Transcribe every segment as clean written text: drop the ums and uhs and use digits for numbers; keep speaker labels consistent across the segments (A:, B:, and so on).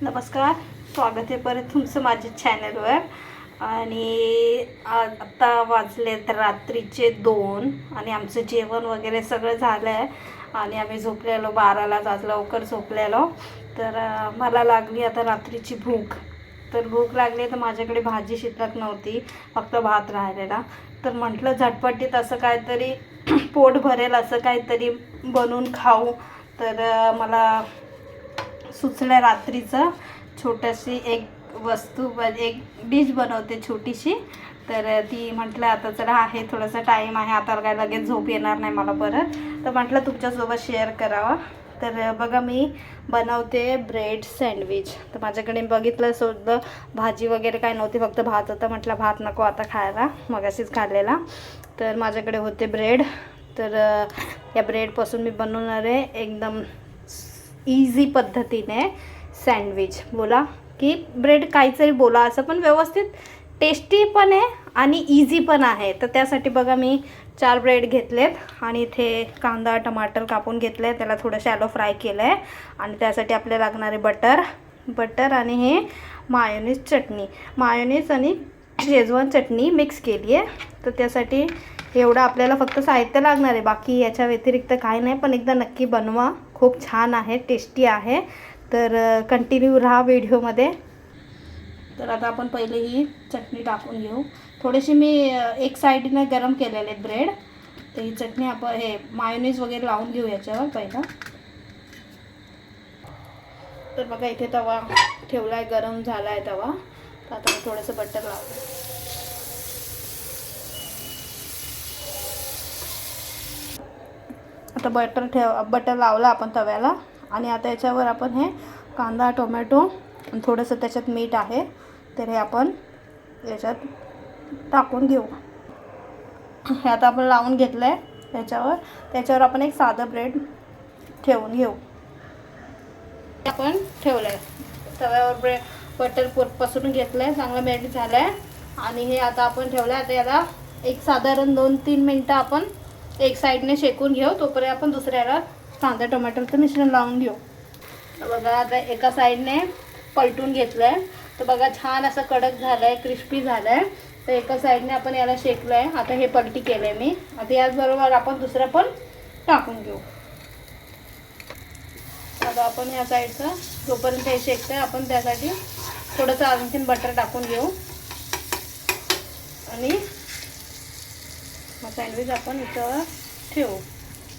A: नमस्कार, स्वागत आहे परत तुमचं माझ्या चॅनलवर. आणि आत्ता वाजले तर रात्रीचे 2 आणि आमचं जेवण वगैरे सगळं झालं आहे आणि आम्ही झोपलेलो 12लाच, आज लवकर झोपलेलो. तर मला लागली आता रात्रीची भूक. तर भूक लागली तर माझ्याकडे भाजी शिल्लक नव्हती, फक्त भात राहिलेला. तर म्हटलं झटपटीत असं काहीतरी पोट भरेल असं काहीतरी बनवून खाऊ. तर मला सुचलं रात्रीचं छोटीशी एक एक डिश बनवते छोटीशी. तर ती म्हटलं आता चला आहे थोडासा टाईम आहे, आता काय लगेच झोप येणार नाही मला परत, तर म्हटलं तुमच्यासोबत शेअर करावं. तर बघा मी बनवते ब्रेड सँडविच. तर माझ्याकडे बघितलं सुद्धा भाजी वगैरे काय नव्हती, फक्त भात होता. म्हटलं भात नको आता खायला, मगाशीच खाल्लेला. तर माझ्याकडे होते ब्रेड. तर या ब्रेडपासून मी बनवणार आहे एकदम इझी पद्धतीने सँडविच. बोला की ब्रेड काहीतरी बोला, असं पण व्यवस्थित टेस्टी पण आहे आणि इझी पण आहे. तर त्यासाठी बघा मी 4 ब्रेड घेतलेत आणि इथे कांदा टमाटर कापून घेतलं आहे, त्याला थोडं शॅलो फ्राय केलं आहे. आणि त्यासाठी आपल्याला लागणारे बटर आणि हे मायोनीज आणि शेजवान चटणी मिक्स केली आहे. तर त्यासाठी एवढं आपल्याला फक्त साहित्य लागणार आहे, बाकी याच्या व्यतिरिक्त काही नाही. पण एकदा नक्की बनवा, खूप छान आहे, टेस्टी आहे. तर कंटिन्यू राहा व्हिडिओमध्ये. तर आता आपण पहिले ही चटणी टाकून घेऊ. थोडीशी मी एक साईडने गरम केलेले ब्रेड. तर ही चटणी आपण हे मायोनीज वगैरे लावून घेऊ याच्यावर पहिला. तर बघा इथे तवा ठेवला आहे, गरम झाला आहे तवा. तर आता मी थोडंसं बटर लावते. आता बटर लावलं आपण तव्याला. आणि आता याच्यावर आपण हे कांदा टोमॅटो आणि थोडंसं त्याच्यात मीठ आहे, तर हे आपण याच्यात टाकून घेऊ. हे आता आपण लावून घेतलं आहे त्याच्यावर आपण एक साधं ब्रेड ठेवून घेऊ. आपण ठेवलं आहे तव्यावर, बटर पसरून घेतलं आहे, चांगलं मेल्ट झालं आहे. आणि हे आता आपण ठेवलं आहे. आता याला एक साधारण 2-3 मिनटं आपण एक साईडने शेकून घेऊ. तोपर्यंत आपण दुसऱ्याला कांदा टोमॅटोचं मिश्रण लावून घेऊ. बघा आता एका साईडने पलटून घेतलं आहे. तर बघा छान असं कडक झालं आहे, क्रिस्पी झालं आहे. तर एका साईडने आपण याला शेकलं आहे. आता हे पलटी केलं आहे मी. आता याचबरोबर आपण दुसरं पण टाकून घेऊ. आता आपण या साईडचं जोपर्यंत हे शेकतं आहे, आपण त्यासाठी थोडंसं आणखीन बटर टाकून घेऊ. आणि सँडविच आपण याच्यावर ठेवू.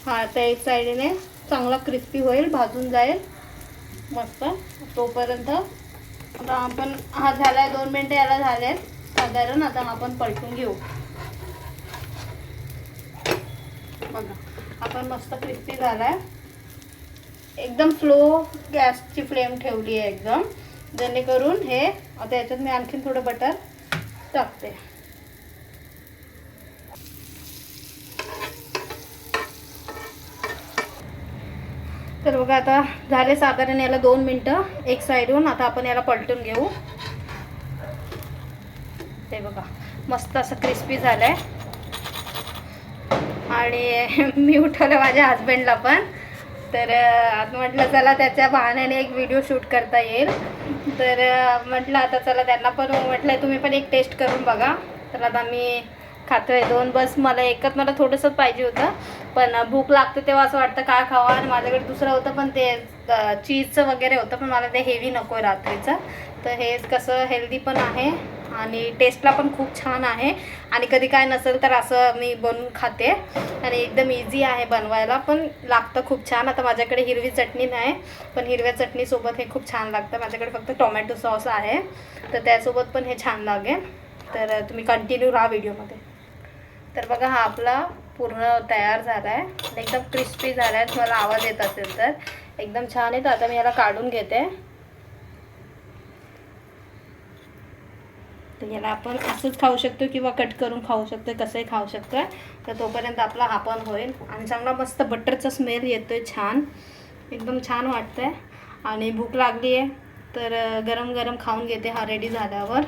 A: हा तर एक साईडने चांगला क्रिस्पी होईल, भाजून जाईल मस्त. तोपर्यंत आता आपण हा झाला आहे 2 मिनटं याला झाले आहेत साधारण. आता आपण पलटून घेऊ. बघा आपण मस्त क्रिस्पी झाला आहे. एकदम स्लो गॅसची फ्लेम ठेवली आहे एकदम, जेणेकरून हे आता याच्यात मी आणखीन थोडं बटर टाकते. तर बघा आता झाले साधारण याला 2 मिनटं एक साईडहून. आता आपण याला पलटून घेऊ. ते बघा मस्त असं क्रिस्पी झालं आहे. आणि मी उठवलं माझ्या हजबंडला पण. तर म्हटलं चला त्याच्या बहाण्याने एक व्हिडिओ शूट करता येईल. तर म्हटलं आता चला त्यांना पण म्हटलं तुम्ही पण एक टेस्ट करून बघा. तर आता मी खातो आहे 2 बस. मला एकच, मला थोडंसंच पाहिजे होतं, पण भूक लागते तेव्हा असं वाटतं काय खावं. आणि माझ्याकडे दुसरं होतं पण ते चीजचं वगैरे होतं, पण मला ते हेवी नको आहे रात्रीचं. तर हे कसं हेल्दी पण आहे आणि टेस्टला पण खूप छान आहे. आणि कधी काय नसेल तर असं मी बनवून खाते. आणि एकदम इझी आहे बनवायला, पण लागतं खूप छान. आता माझ्याकडे हिरवी चटणी नाही, पण हिरव्या चटणीसोबत हे खूप छान लागतं. माझ्याकडे फक्त टोमॅटो सॉस आहे, तर त्यासोबत पण हे छान लागेल. तर तुम्ही कंटिन्यू राहा व्हिडिओमध्ये. तर बघा हा आपला पूर्ण तयार झाला आहे, एकदम क्रिस्पी झाला आहे. तुम्हाला आवाज येत असेल तर एकदम छान आहे. तर आता मी याला काढून घेते. तर याला आपण असंच खाऊ शकतो किंवा कट करून खाऊ शकतो, कसंही खाऊ शकतो. तर तोपर्यंत आपला हा पण होईल. आणि चांगला मस्त बटरचा स्मेल येतो आहे, छान एकदम छान वाटतं आहे. आणि भूक लागली आहे तर गरम गरम खाऊन घेते हा रेडी झाल्यावर.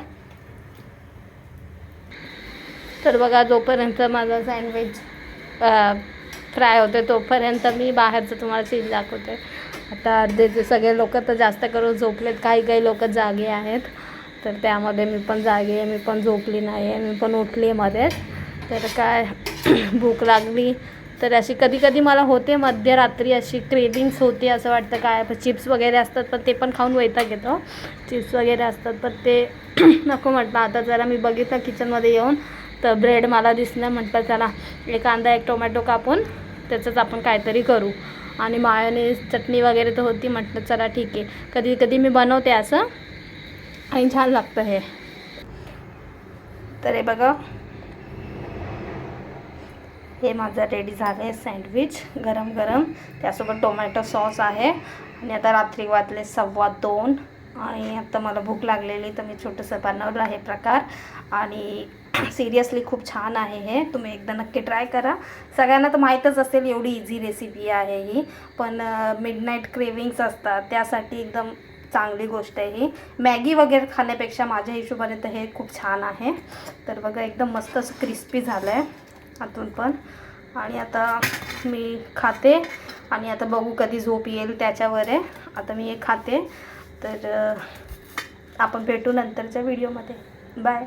A: तर बघा जोपर्यंत माझा सँडविच फ्राय होते तोपर्यंत मी बाहेरचं तुम्हाला सीन दाखवते. आता अर्धे सगळे लोक तर जास्त करून झोपलेत, काही लोक जागे आहेत. तर त्यामध्ये मी पण जागे आहे, मी पण झोपली नाही आहे, मी पण उठली आहे मध्येच. तर काय भूक लागली तर अशी कधी मला होते मध्यरात्री अशी क्रेविंग्स होते, असं वाटतं काय चिप्स वगैरे असतात पण ते पण खाऊन वैताग येतो. चिप्स वगैरे असतात पण ते नको म्हटलं. आता जरा मी बघितलं किचनमध्ये येऊन तर ब्रेड मला दिसलं, म्हटलं चला एक कांदा एक टोमॅटो कापून त्याचंच आपण काहीतरी करू. आणि मायोनीज चटणी वगैरे तर होती, म्हटलं चला ठीक आहे. कधी मी बनवते असं आणि छान लागतं हे. तर हे बघा, हे माझं रेडी झालं आहे सँडविच गरम गरम, त्यासोबत टोमॅटो सॉस आहे. आणि आता रात्री वाजले 2:15 आणि आता मला भूक लागलेली तर मी छोटंसं बनवलं आहे प्रकार. आणि सिरियसली खूप छान आहे हे, तुम्ही एकदा नक्की ट्राय करा. सगळ्यांना तर माहीतच असेल एवढी इझी रेसिपी आहे ही, पण मिडनाईट क्रेविंग्स असतात त्यासाठी एकदम चांगली गोष्ट आहे ही. मॅगी वगैरे खाण्यापेक्षा माझ्या हिशोबाने तर हे खूप छान आहे. तर बघा एकदम मस्त असं क्रिस्पी झालं आहे आतून पण. आणि आता मी खाते आणि आता बघू कधी झोप येईल त्याच्यावर आहे. आता मी हे खाते, तर आपण भेटू नंतरच्या व्हिडिओमध्ये. बाय.